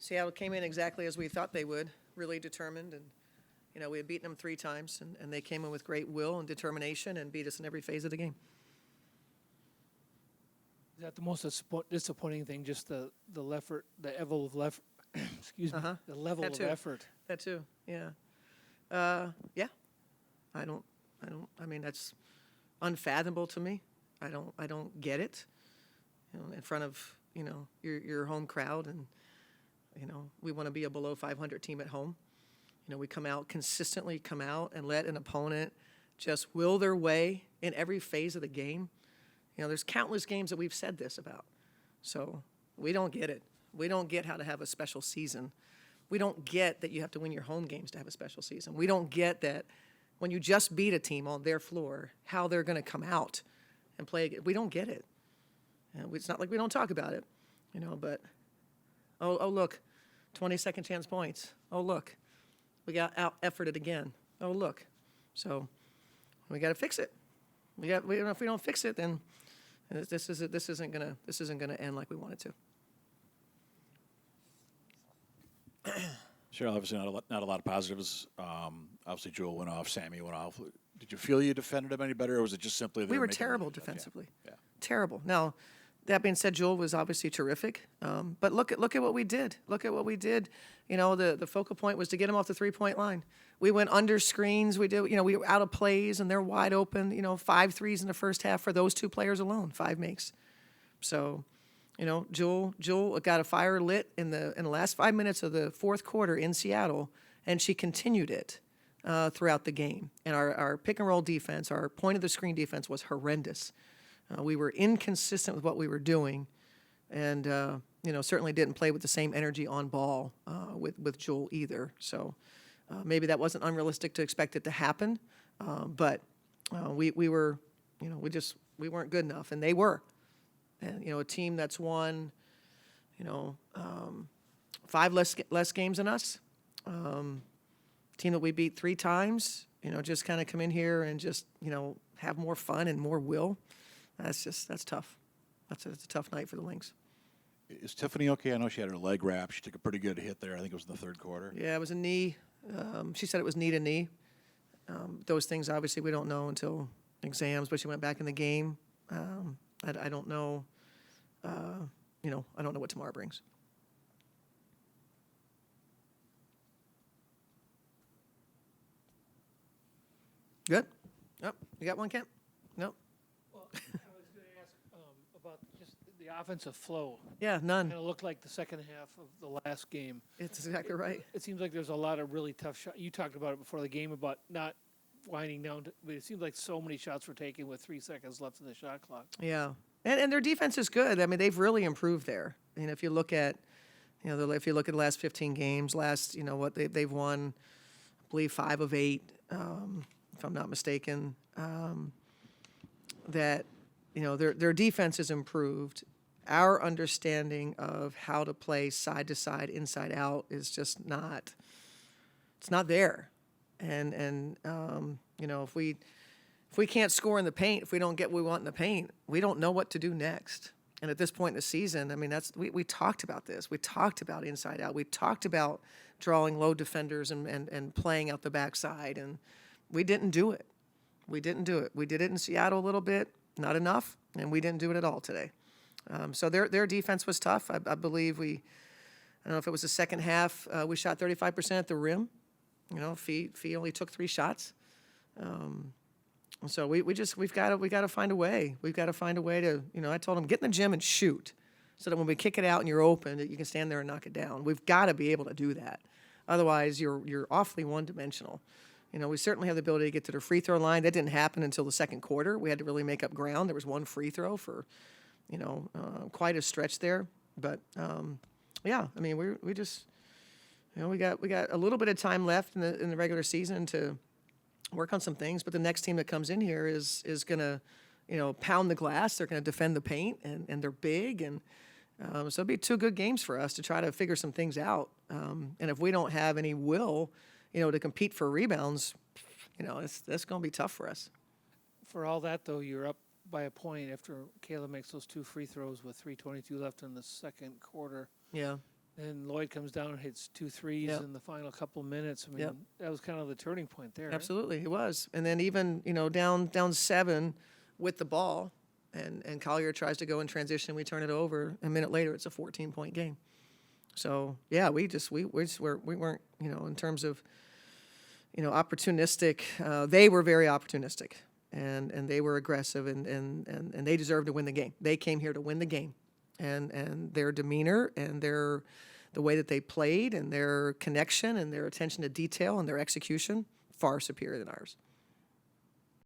Seattle came in exactly as we thought they would, really determined, and we had beaten them 3 times, and they came in with great will and determination and beat us in every phase of the game. Is that the most disappointing thing? Just the effort, the level of excuse me, the level That of too. effort. That too, yeah. Yeah. I mean, that's unfathomable to me. I don't get it. In front of, your home crowd, and, we want to be a below 500 team at home. We consistently come out and let an opponent just will their way in every phase of the game. There's countless games that we've said this about. So we don't get it. We don't get how to have a special season. We don't get that you have to win your home games to have a special season. We don't get that when you just beat a team on their floor, how they're going to come out and play. We don't get it. It's not like we don't talk about it, but, oh, look, 20-second chance points. Oh, look, we got out-efforted again. Oh, look. So we got to fix it. If we don't fix it, then this isn't gonna end like we want it to. Cheryl, obviously not a lot of positives. Obviously, Jewel went off, Sammy went off. Did you feel you defended him any better, or was it just simply We were terrible defensively? Yeah. Terrible. Now, that being said, Jewel was obviously terrific. But look at what we did. Look at what we did. The focal point was to get him off the 3-point line. We went under screens. We were out of plays, and they're wide open. 5 threes in the first half for those 2 players alone. 5 makes. So, Jewel got a fire lit in the last 5 minutes of the fourth quarter in Seattle, and she continued it throughout the game. And our pick and roll defense, our point of the screen defense, was horrendous. We were inconsistent with what we were doing, and certainly didn't play with the same energy on ball with Jewel either. So maybe that wasn't unrealistic to expect it to happen, but we were, we weren't good enough, and they were. And a team that's won, 5 less games than us, team that we beat 3 times, just kind of come in here and just have more fun and more will. That's tough. That's a tough night for the Lynx. Is Tiffany okay? I know she had her leg wrapped. She took a pretty good hit there. I think it was in the third quarter. Yeah, it was a knee. She said it was knee to knee. Those things, obviously, we don't know until exams, but she went back in the game. I don't know. I don't know what tomorrow brings. Good? Yep. You got one, Kent? Nope. Well, I was going to ask about just the offensive flow. Yeah, none. Kind of looked like the second half of the last game. It's exactly right. It seems like there's a lot of really tough shots. You talked about it before the game about not winding down, but it seems like so many shots were taken with 3 seconds left in the shot clock. Yeah, and their defense is good. I mean, they've really improved there. If you look at, if you look at the last 15 games, what they've won, I believe 5 of 8, if I'm not mistaken. That, their defense has improved. Our understanding of how to play side to side, inside out is just not. It's not there, and if we can't score in the paint, if we don't get what we want in the paint, we don't know what to do next. And at this point in the season, I mean, we talked about this. We talked about inside out. We talked about drawing low defenders and playing out the backside, and we didn't do it. We didn't do it. We did it in Seattle a little bit, not enough, and we didn't do it at all today. So their defense was tough. I believe I don't know if it was the second half, we shot 35% at the rim. Fee only took 3 shots. So we've got to find a way. We've got to find a way to, I told them, get in the gym and shoot so that when we kick it out and you're open, that you can stand there and knock it down. We've got to be able to do that. Otherwise, you're awfully one-dimensional. We certainly have the ability to get to the free throw line. That didn't happen until the second quarter. We had to really make up ground. There was 1 free throw for, quite a stretch there. But, yeah, I mean, we just, we got a little bit of time left in the regular season to work on some things, but the next team that comes in here is going to, pound the glass. They're going to defend the paint, and they're big, and so it'll be 2 good games for us to try to figure some things out. And if we don't have any will, to compete for rebounds, that's going to be tough for us. For all that, though, you're up by a point after Kayla makes those 2 free throws with 3:22 left in the second quarter. Yeah. And Lloyd comes down and hits 2 threes Yep. in the final couple minutes. I mean, Yep. that was kind of the turning point there. Absolutely, it was. And then even, down 7 with the ball, and Collier tries to go in transition, we turn it over. A minute later, it's a 14-point game. So, yeah, we weren't, in terms of, opportunistic. They were very opportunistic, and they were aggressive, and they deserved to win the game. They came here to win the game, and their demeanor and the way that they played and their connection and their attention to detail and their execution, far superior than ours.